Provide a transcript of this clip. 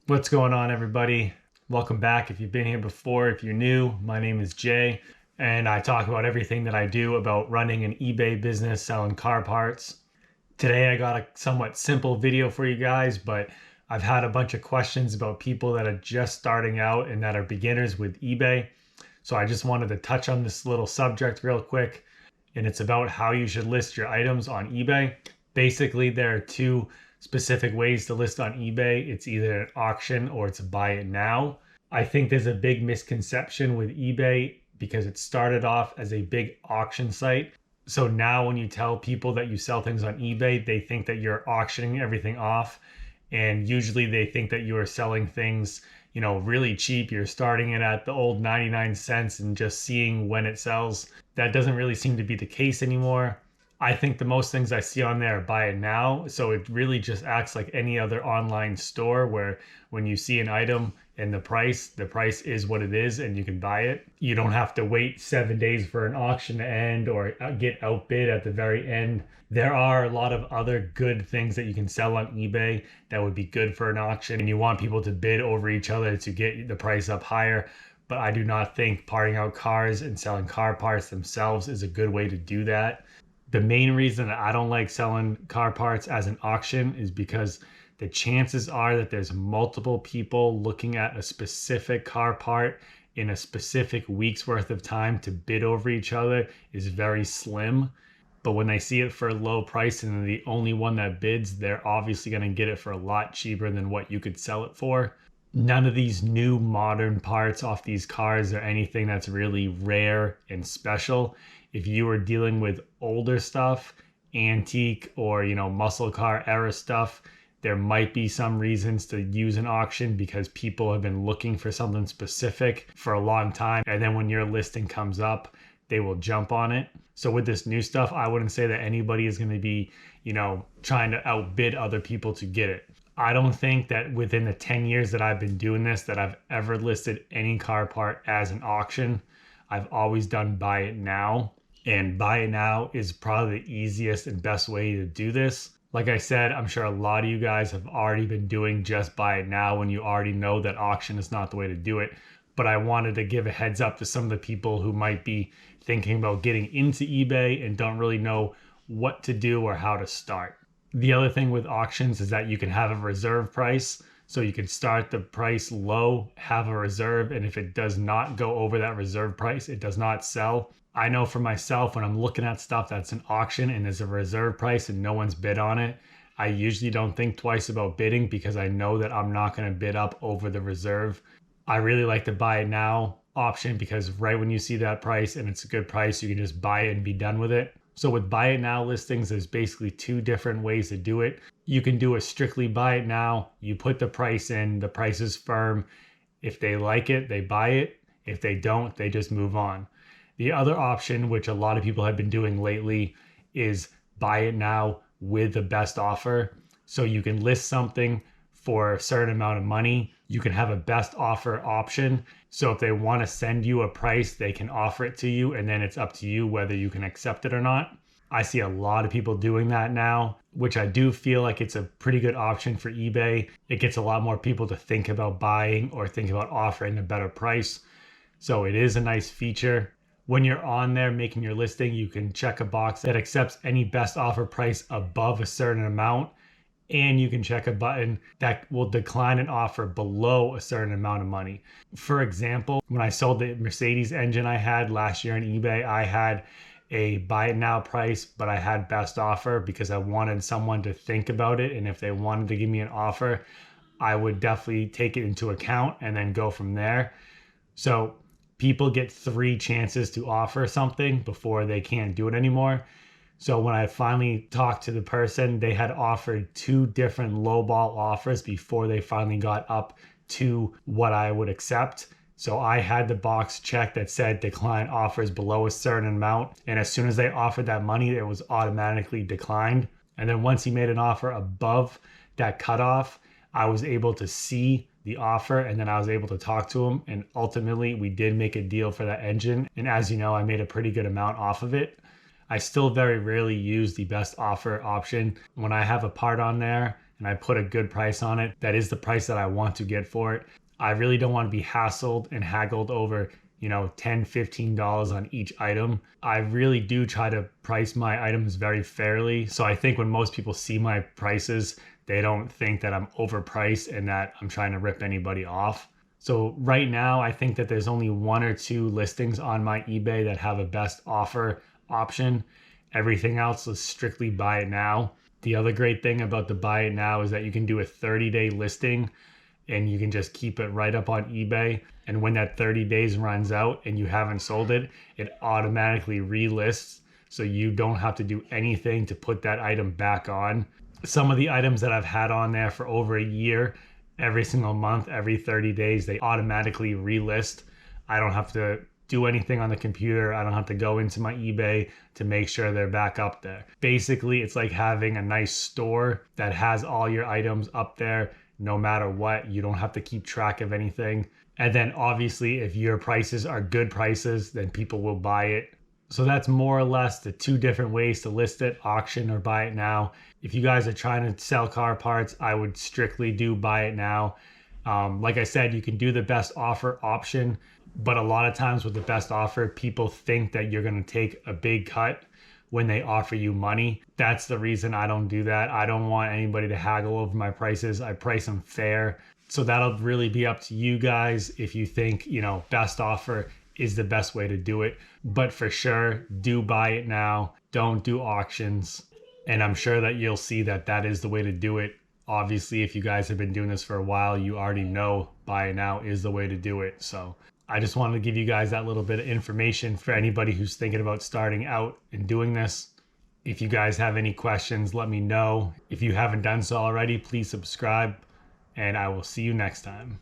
What's going on, everybody? Welcome back. If you've been here before, if you're new, my name is Jay, and I talk about everything that I do about running an eBay business selling car parts. Today, I got a somewhat simple video for you guys, but I've had a bunch of questions about people that are just starting out and that are beginners with eBay. So I just wanted to touch on this little subject real quick, and it's about how you should list your items on eBay. Basically, there are two specific ways to list on eBay. It's either an auction or it's a buy it now. I think there's a big misconception with eBay because it started off as a big auction site. So now when you tell people that you sell things on eBay, they think that you're auctioning everything off. And usually they think that you are selling things, really cheap. You're starting it at the old 99 cents and just seeing when it sells. That doesn't really seem to be the case anymore. I think the most things I see on there are buy it now. So it really just acts like any other online store where when you see an item and the price is what it is and you can buy it. You don't have to wait 7 days for an auction to end or get outbid at the very end. There are a lot of other good things that you can sell on eBay that would be good for an auction, and you want people to bid over each other to get the price up higher. But I do not think parting out cars and selling car parts themselves is a good way to do that. The main reason that I don't like selling car parts as an auction is because the chances are that there's multiple people looking at a specific car part in a specific week's worth of time to bid over each other is very slim. But when they see it for a low price and they're the only one that bids, they're obviously going to get it for a lot cheaper than what you could sell it for. None of these new modern parts off these cars are anything that's really rare and special. If you are dealing with older stuff, antique or, muscle car era stuff, there might be some reasons to use an auction because people have been looking for something specific for a long time. And then when your listing comes up, they will jump on it. So with this new stuff, I wouldn't say that anybody is going to be, trying to outbid other people to get it. I don't think that within the 10 years that I've been doing this, that I've ever listed any car part as an auction. I've always done buy it now. And buy it now is probably the easiest and best way to do this. Like I said, I'm sure a lot of you guys have already been doing just buy it now when you already know that auction is not the way to do it. But I wanted to give a heads up to some of the people who might be thinking about getting into eBay and don't really know what to do or how to start. The other thing with auctions is that you can have a reserve price. So you can start the price low, have a reserve, and if it does not go over that reserve price, it does not sell. I know for myself, when I'm looking at stuff that's an auction and there's a reserve price and no one's bid on it, I usually don't think twice about bidding because I know that I'm not going to bid up over the reserve. I really like the buy it now option because right when you see that price and it's a good price, you can just buy it and be done with it. So with buy it now listings, there's basically two different ways to do it. You can do a strictly buy it now. You put the price in, the price is firm. If they like it, they buy it. If they don't, they just move on. The other option, which a lot of people have been doing lately, is buy it now with the best offer. So you can list something for a certain amount of money. You can have a best offer option. So if they want to send you a price, they can offer it to you, and then it's up to you whether you can accept it or not. I see a lot of people doing that now, which I do feel like it's a pretty good option for eBay. It gets a lot more people to think about buying or think about offering a better price. So it is a nice feature. When you're on there making your listing, you can check a box that accepts any best offer price above a certain amount. And you can check a button that will decline an offer below a certain amount of money. For example, when I sold the Mercedes engine I had last year on eBay, I had a buy it now price, but I had best offer because I wanted someone to think about it. And if they wanted to give me an offer, I would definitely take it into account and then go from there. So people get 3 chances to offer something before they can't do it anymore. So when I finally talked to the person, they had offered 2 different lowball offers before they finally got up to what I would accept. So I had the box checked that said decline offers below a certain amount. And as soon as they offered that money, it was automatically declined. And then once he made an offer above that cutoff, I was able to see the offer and then I was able to talk to him. And ultimately, we did make a deal for that engine. And as you know, I made a pretty good amount off of it. I still very rarely use the best offer option. When I have a part on there and I put a good price on it, that is the price that I want to get for it. I really don't want to be hassled and haggled over, $10, $15 on each item. I really do try to price my items very fairly. So I think when most people see my prices, they don't think that I'm overpriced and that I'm trying to rip anybody off. So right now, I think that there's only one or two listings on my eBay that have a best offer option. Everything else is strictly buy it now. The other great thing about the buy it now is that you can do a 30-day listing and you can just keep it right up on eBay. And when that 30 days runs out and you haven't sold it, it automatically relists. So you don't have to do anything to put that item back on. Some of the items that I've had on there for over a year, every single month, every 30 days, they automatically relist. I don't have to do anything on the computer. I don't have to go into my eBay to make sure they're back up there. Basically, it's like having a nice store that has all your items up there no matter what. You don't have to keep track of anything. And then obviously, if your prices are good prices, then people will buy it. So that's more or less the two different ways to list it, auction or buy it now. If you guys are trying to sell car parts, I would strictly do buy it now. Like I said, you can do the best offer option, but a lot of times with the best offer, people think that you're going to take a big cut when they offer you money. That's the reason I don't do that. I don't want anybody to haggle over my prices. I price them fair. So that'll really be up to you guys if you think, best offer is the best way to do it. But for sure, do buy it now. Don't do auctions. And I'm sure that you'll see that that is the way to do it. Obviously, if you guys have been doing this for a while, you already know buy it now is the way to do it. So I just wanted to give you guys that little bit of information for anybody who's thinking about starting out and doing this. If you guys have any questions, let me know. If you haven't done so already, please subscribe, and I will see you next time.